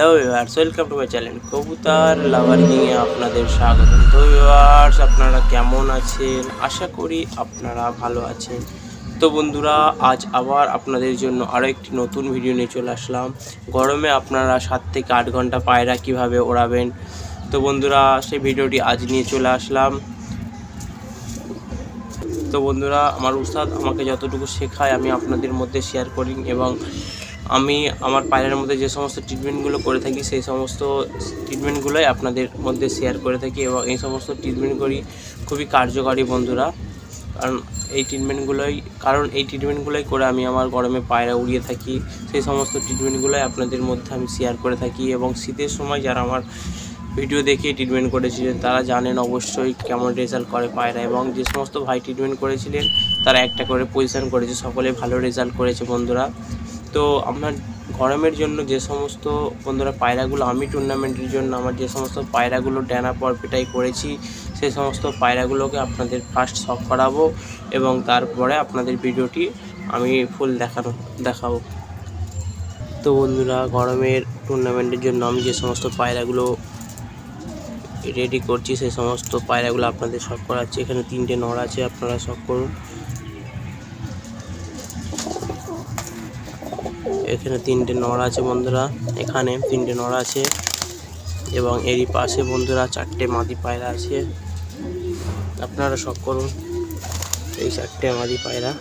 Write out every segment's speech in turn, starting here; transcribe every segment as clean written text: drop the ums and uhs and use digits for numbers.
Hello viewers, welcome to my channel কবুতর লাভার কিংয়ে আপনাদের স্বাগত। তো ভিউয়ার্স, আপনারা কেমন আছেন? আশা করি আপনারা ভালো আছেন। তো বন্ধুরা, আজ আবার আপনাদের জন্য আরও একটি নতুন ভিডিও নিয়ে চলে আসলাম। গরমে আপনারা 7 থেকে 8 ঘন্টা পায়রা কিভাবে ওড়াবেন, তো বন্ধুরা সেই ভিডিওটি আজ নিয়ে চলে আসলাম। তো বন্ধুরা, আমার উস্তাদ আমাকে যতটুকু শেখায় আমি আপনাদের মধ্যে শেয়ার করি, এবং আমি আমার পায়রার মধ্যে যে সমস্ত ট্রিটমেন্টগুলো করে থাকি সেই সমস্ত ট্রিটমেন্টগুলোই আপনাদের মধ্যে শেয়ার করে থাকি, এবং এই সমস্ত ট্রিটমেন্টগুলি খুবই কার্যকারী বন্ধুরা। কারণ এই ট্রিটমেন্টগুলোই করে আমি আমার গরমে পায়রা উড়িয়ে থাকি। সেই সমস্ত ট্রিটমেন্টগুলোই আপনাদের মধ্যে আমি শেয়ার করে থাকি, এবং শীতের সময় যারা আমার ভিডিও দেখে ট্রিটমেন্ট করেছিলেন তারা জানেন অবশ্যই কেমন রেজাল্ট করে পায়রা, এবং যে সমস্ত ভাই ট্রিটমেন্ট করেছিলেন তারা একটা করে পজিশান করেছে, সকলে ভালো রেজাল্ট করেছে বন্ধুরা। তো আপনার গরমের জন্য যে সমস্ত বন্ধুরা পায়রাগুলো আমি টুর্নামেন্টের জন্য আমার যে সমস্ত পায়রাগুলো ডানা পরপেটাই করেছি সেই সমস্ত পায়রাগুলোকে আপনাদের ফার্স্ট শক করাবো, এবং তারপরে আপনাদের ভিডিওটি আমি ফুল দেখাবো। তো বন্ধুরা, গরমের টুর্নামেন্টের জন্য আমি যে সমস্ত পায়রাগুলো রেডি করছি সেই সমস্ত পায়রাগুলো আপনাদের শক করাচ্ছি। এখানে 3টে নর আছে, আপনারা শক করুন। এখানে 3টে নর আছে বন্ধুরা, এখানে 3টে নর আছে, এবং এরই পাশে বন্ধুরা 4টে মাদি পায়রা আছে, আপনারা শক করুন। এই 4টে মাদি পায়রা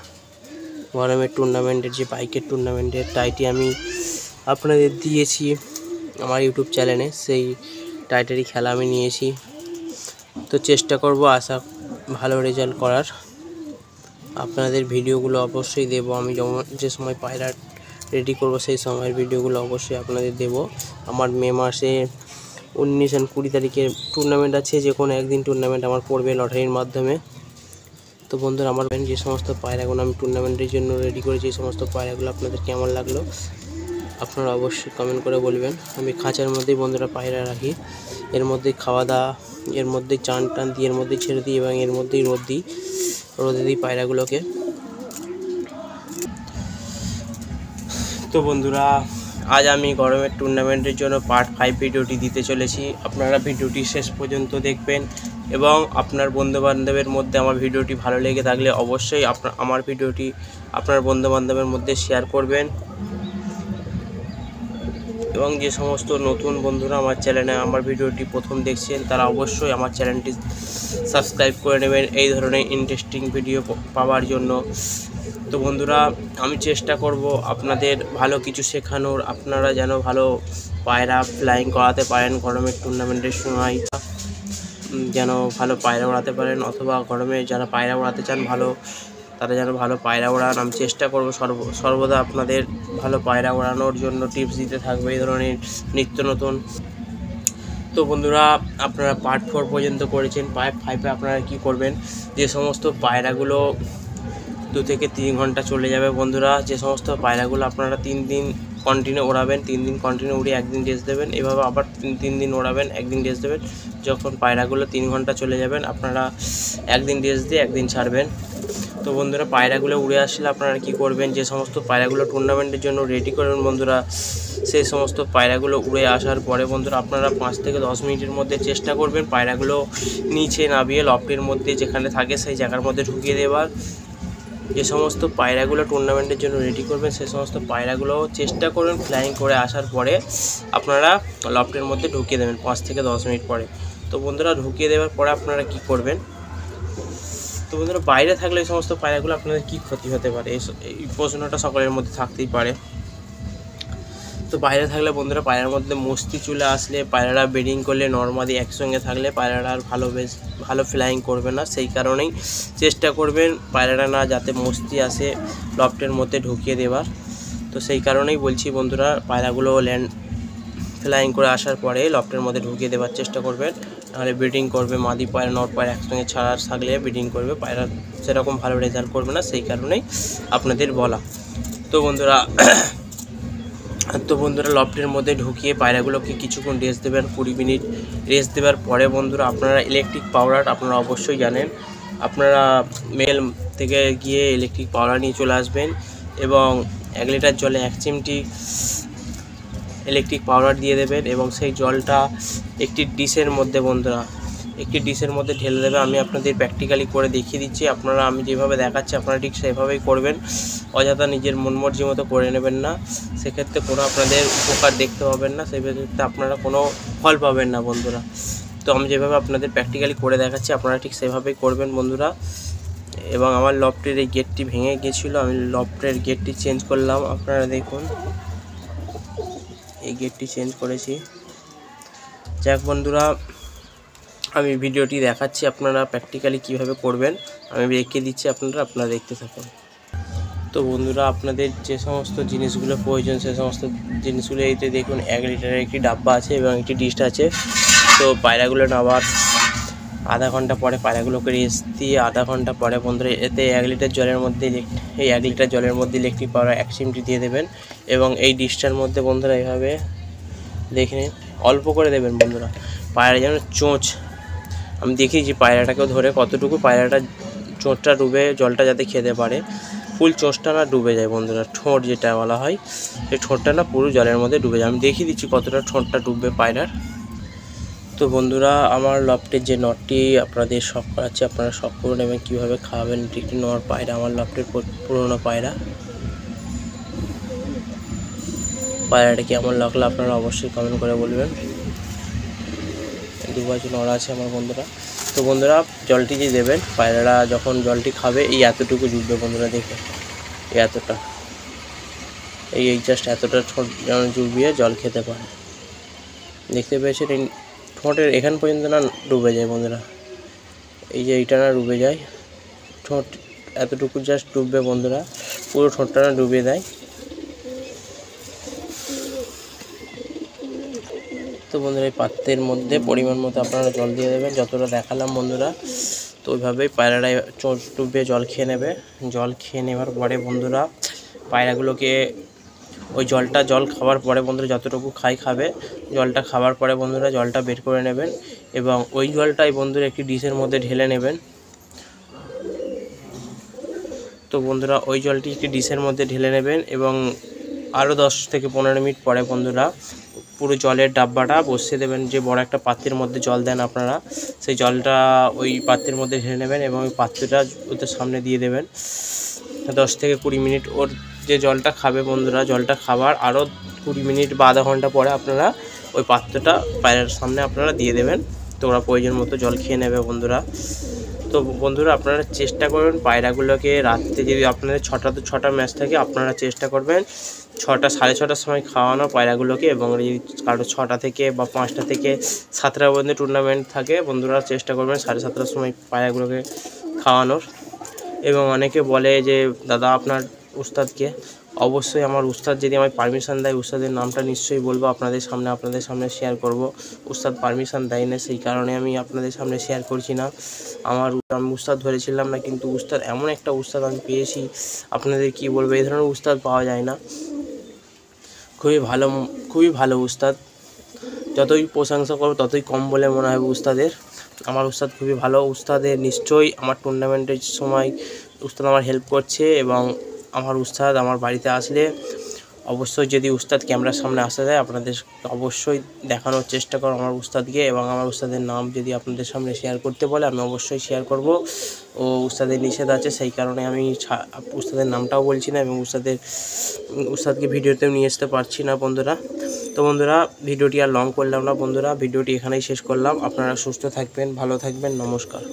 গরমের টুর্নামেন্টের যে বাইকের টুর্নামেন্টের টাইটি আমি আপনাদের দিয়েছি আমার ইউটিউব চ্যানেলে, সেই টাইটেরই খেলা আমি নিয়েছি। তো চেষ্টা করব আশা ভালো রেজাল্ট করার। আপনাদের ভিডিওগুলো অবশ্যই দেব, আমি যে সময় পায়রা রেডি করব সেই সময়ের ভিডিওগুলো অবশ্যই আপনাদের দেব। আমার মে মাসে 19 আর 20 তারিখে টুর্নামেন্ট আছে, যে কোনো একদিন টুর্নামেন্ট আমার পড়বে লটারির মাধ্যমে। তো বন্ধুরা, আমার যে সমস্ত পায়রাগুলো আমি টুর্নামেন্টের জন্য রেডি করেছি এই সমস্ত পায়রাগুলো আপনাদের কেমন লাগলো আপনারা অবশ্যই কমেন্ট করে বলবেন। আমি খাঁচার মধ্যেই বন্ধুরা পায়রা রাখি, এর মধ্যেই খাওয়া দাওয়া, এর মধ্যেই চান টান দিই, এর মধ্যেই ছেড়ে দিই, এবং এর মধ্যেই রোদে দিই পায়রাগুলোকে। তো বন্ধুরা, আজ আমি গরমের টুর্নামেন্টের জন্য পার্ট 5 ভিডিওটি দিতে চলেছি। আপনারা ভিডিওটি শেষ পর্যন্ত দেখবেন, এবং আপনার বন্ধুবান্ধবের মধ্যে আমার ভিডিওটি ভালো লেগে থাকলে অবশ্যই আমার ভিডিওটি আপনার বন্ধুবান্ধবের মধ্যে শেয়ার করবেন, এবং যে সমস্ত নতুন বন্ধুরা আমার চ্যানেলে আমার ভিডিওটি প্রথম দেখছেন তারা অবশ্যই আমার চ্যানেলটি সাবস্ক্রাইব করে নেবেন এই ধরনের ইন্টারেস্টিং ভিডিও পাওয়ার জন্য। তো বন্ধুরা, আমি চেষ্টা করব আপনাদের ভালো কিছু শেখানোর, আপনারা যেন ভালো পায়রা ফ্লাইং করাতে পারেন গরমের টুর্নামেন্টের সময়, যেন ভালো পায়রা ওড়াতে পারেন, অথবা গরমে যারা পায়রা ওড়াতে চান তারা যেন ভালো পায়রা ওড়ান। আমি চেষ্টা করব সর্বদা আপনাদের ভালো পায়রা ওড়ানোর জন্য টিপস দিতে থাকবে এই ধরনের নিত্য নতুন। তো বন্ধুরা, আপনারা পার্ট 4 পর্যন্ত করেছেন, পার্ট 5-এ আপনারা কি করবেন, যে সমস্ত পায়রাগুলো 2 থেকে 3 ঘন্টা চলে যাবে বন্ধুরা, যে সমস্ত পায়রাগুলো আপনারা 3 দিন কন্টিনিউ ওড়াবেন, 3 দিন কন্টিনিউ উড়িয়ে 1 দিন রেস্ট দেবেন, এভাবে আবার 3 দিন ওড়াবেন, 1 দিন রেস্ট দেবেন। যখন পায়রাগুলো 3 ঘন্টা চলে যাবেন আপনারা 1 দিন রেস্ট দিয়ে 1 দিন ছাড়বেন। তো বন্ধুরা, পায়রাগুলো উড়ে আসলে আপনারা কি করবেন, যে সমস্ত পায়রাগুলো টুর্নামেন্টের জন্য রেডি করবেন বন্ধুরা, সেই সমস্ত পায়রাগুলো উড়ে আসার পরে বন্ধুরা আপনারা 5 থেকে 10 মিনিটের মধ্যে চেষ্টা করবেন পায়রাগুলো নিচে নামিয়ে লফটের মধ্যে যেখানে থাকে সেই জায়গার মধ্যে ঢুকিয়ে দেওয়ার। যে সমস্ত পায়রাগুলো টুর্নামেন্টের জন্য রেডি করবেন সেই সমস্ত পায়রাগুলো চেষ্টা করবেন ফ্লাইং করে আসার পরে আপনারা লফটের মধ্যে ঢুকিয়ে দেবেন 5 থেকে 10 মিনিট পরে। তো বন্ধুরা, ঢুকিয়ে দেওয়ার পরে আপনারা কি করবেন, তো বন্ধুরা বাইরে থাকলে এই সমস্ত পায়রাগুলো আপনাদের কী ক্ষতি হতে পারে, এই প্রশ্নটা সকলের মধ্যে থাকতেই পারে। তো বাইরে থাকলে বন্ধুরা পায়রার মধ্যে মস্তি চলে আসলে, পায়রারা ব্রিডিং করলে নর্মালি একসঙ্গে থাকলে পায়রারা আর ভালো ফ্লাইং করবে না। সেই কারণেই চেষ্টা করবেন পায়রারা না যাতে মস্তি আসে লফটের মধ্যে ঢুকিয়ে দেওয়ার। তো সেই কারণেই বলছি বন্ধুরা, পায়রাগুলো ফ্লাইং করে আসার পরে লফটের মধ্যে ঢুকিয়ে দেওয়ার চেষ্টা করবেন, নাহলে ব্রিডিং করবে মাদি পায়রা নর পায়রা একসঙ্গে ছাড়া থাকলে ব্রিডিং করবে, পায়রা সেরকম ভালো রেজাল্ট করবে না, সেই কারণেই আপনাদের বলা। তো বন্ধুরা লফটের মধ্যে ঢুকিয়ে পায়রাগুলোকে কিছুক্ষণ রেস্ট দেবেন, 20 মিনিট রেস্ট দেওয়ার পরে বন্ধুরা আপনারা ইলেকট্রিক পাউডার আপনারা অবশ্যই জানেন, আপনারা মেল থেকে গিয়ে ইলেকট্রিক পাউডার নিয়ে চলে আসবেন, এবং 1 লিটার জলে 1 চিমটি ইলেকট্রিক পাউডার দিয়ে দেবেন এবং সেই জলটা একটি ডিশের মধ্যে বন্ধুরা ঢেলে দেবে। আমি আপনাদের প্র্যাকটিক্যালি করে দেখিয়ে দিচ্ছি, আপনারা আমি যেভাবে দেখাচ্ছি আপনারা ঠিক সেভাবেই করবেন। অযথা নিজের মনমর্জি মতো করে নেবেন না, সেক্ষেত্রে কোনো আপনাদের উপকার দেখতে পাবেন না, সেক্ষেত্রে আপনারা কোনো ফল পাবেন না বন্ধুরা। তো আমি যেভাবে আপনাদের প্র্যাকটিক্যালি করে দেখাচ্ছি আপনারা ঠিক সেভাবেই করবেন বন্ধুরা। এবং আমার লফটের এই গেটটি ভেঙে গিয়েছিলো, আমি লফটের গেটটি চেঞ্জ করলাম। আপনারা দেখুন এই গেটটি চেঞ্জ করেছি। যাক বন্ধুরা, আমি ভিডিওটি দেখাচ্ছি, আপনারা প্র্যাকটিক্যালি কিভাবে করবেন আমি দেখিয়ে দিচ্ছি, আপনারা দেখতে থাকুন। তো বন্ধুরা, আপনাদের যে সমস্ত জিনিসগুলো প্রয়োজন সে সমস্ত জিনিসগুলো এইতে দেখুন। 1 লিটারের একটি ডাব্বা আছে এবং একটি ডিশ আছে। তো পায়রাগুলো নেওয়ার আধা ঘন্টা পরে পায়রাগুলোকে রেস্ট দিয়ে আধা ঘন্টা পরে বন্ধুরা এতে 1 লিটার জলের মধ্যে ইলেকট্রিক পাউডার 1 চিমটি দিয়ে দেবেন এবং এই ডিশটার মধ্যে বন্ধুরা এইভাবে দেখে নিন, অল্প করে দেবেন বন্ধুরা। পায়রা যেন চোঁচ, আমি দেখিয়েছি পায়রাটাকেও ধরে কতটুকু পায়রাটা চোঁচটা ডুবে জলটা যাতে খেতে পারে, ফুল চোঁচটা না ডুবে যায় বন্ধুরা। ঠোঁট যেটা বলা হয় সেই ঠোঁটটা না পুরো জলের মধ্যে ডুবে যায়। আমি দেখিয়ে দিচ্ছি কতটা ঠোঁটটা ডুববে পায়রার। তো বন্ধুরা, আমার লফটের যে নটটি আপনাদের শখ করাচ্ছে, আপনারা শখ করে নেবেন কীভাবে খাওয়াবেন। একটি নর পায়রা, আমার লফটের পুরোনো পায়রাটা কেমন লাগলো আপনারা অবশ্যই কমেন্ট করে বলবেন। 2 বাজু নড়া আছে আমার বন্ধুরা। তো বন্ধুরা, জলটি যে দেবেন পায়রারা যখন জলটি খাবে এই এতটুকু ডুববে বন্ধুরা, দেখে এতটা, এই জাস্ট এতটা ঠোঁট যেন ডুবিয়ে জল খেতে পারে। দেখতে পেয়েছেন এই ঠোঁটের এখান পর্যন্ত না ডুবে যায় বন্ধুরা, এই যে এইটা না ডুবে যায়, ঠোঁট এতটুকু জাস্ট ডুববে বন্ধুরা, পুরো ঠোঁটটা না ডুবিয়ে দেয়। তো বন্ধুরা, এই পাত্রের মধ্যে পরিমাণ মতো আপনারা জল দিয়ে দেবেন, যতটা দেখালাম বন্ধুরা। তো ওইভাবেই পায়রারা চোঁচ ডুবিয়ে জল খেয়ে নেবে। জল খেয়ে নেওয়ার পরে বন্ধুরা পায়রাগুলোকে ওই জল খাওয়ার পরে বন্ধুরা যতটুকু খাবে, জলটা খাওয়ার পরে বন্ধুরা জলটা বের করে নেবেন এবং ওই জলটাই বন্ধুরা একটি ডিশের মধ্যে ঢেলে নেবেন। তো বন্ধুরা ওই জলটি একটি ডিশের মধ্যে ঢেলে নেবেন এবং আরও 10 থেকে 15 মিনিট পরে বন্ধুরা পুরো জলের ডাব্বাটা বসিয়ে দেবেন। যে বড় একটা পাত্রের মধ্যে জল দেন আপনারা, সেই জলটা ওই পাত্রের মধ্যে ঢেলে নেবেন এবং ওই পাত্রটা ওদের সামনে দিয়ে দেবেন। 10 থেকে 20 মিনিট ওর যে জলটা খাবে বন্ধুরা, জলটা খাবার আরও 20 মিনিট বা আধা ঘন্টা পরে আপনারা ওই পাত্রটা পায়রার সামনে আপনারা দিয়ে দেবেন। তো ওরা প্রয়োজন মতো জল খেয়ে নেবে বন্ধুরা। তো বন্ধুরা, আপনারা চেষ্টা করবেন পায়রাগুলোকে রাত্রে, যদি আপনাদের 6টা তো 6টা ম্যাচ থাকে, আপনারা চেষ্টা করবেন 6টা সাড়ে 6টার সময় খাওয়ানো পায়রাগুলোকে। এবং যদি কারো 6টা থেকে বা 5টা থেকে 7টা পর্যন্ত টুর্নামেন্ট থাকে বন্ধুরা, চেষ্টা করবেন 7:30টার সময় পায়রাগুলোকে খাওয়ানোর। এবং অনেকে বলে যে দাদা আপনার উস্তাদকে, অবশ্যই আমার উস্তাদ যদি আমায় পারমিশন দেয় উস্তাদের নামটা নিশ্চয়ই বলবো আপনাদের সামনে শেয়ার করব। উস্তাদ পারমিশন দেয় না, সেই কারণে আমি আপনাদের সামনে শেয়ার করছি না। আমি উস্তাদ ধরেছিলাম না, কিন্তু উস্তাদ এমন একটা উস্তাদ আমি পেয়েছি আপনাদের কি বলবো, এই ধরনের উস্তাদ পাওয়া যায় না। খুবই ভালো উস্তাদ, যতই প্রশংসা করবো ততই কম বলে মনে হবে উস্তাদের। আমার উস্তাদ খুবই ভালো, উস্তাদের নিশ্চয়ই আমার টুর্নামেন্টের সময় উস্তাদ আমার হেল্প করছে। এবং আমার উস্তাদ আমার বাড়িতে আসলে অবশ্যই, যদি উস্তাদ ক্যামেরার সামনে আসা যায়, আপনাদের অবশ্যই দেখানোর চেষ্টা করো আমার উস্তাদকে। এবং আমার উস্তাদের নাম যদি আপনাদের সামনে শেয়ার করতে বলে আমি অবশ্যই শেয়ার করব। ও উস্তাদের নিষেধ আছে, সেই কারণে আমি উস্তাদের নামটাও বলছি না এবং উস্তাদকে ভিডিওতেও নিয়ে আসতে পারছি না বন্ধুরা। তো বন্ধুরা, ভিডিওটি আর লং করলাম না বন্ধুরা, ভিডিওটি এখানেই শেষ করলাম। আপনারা সুস্থ থাকবেন, ভালো থাকবেন, নমস্কার।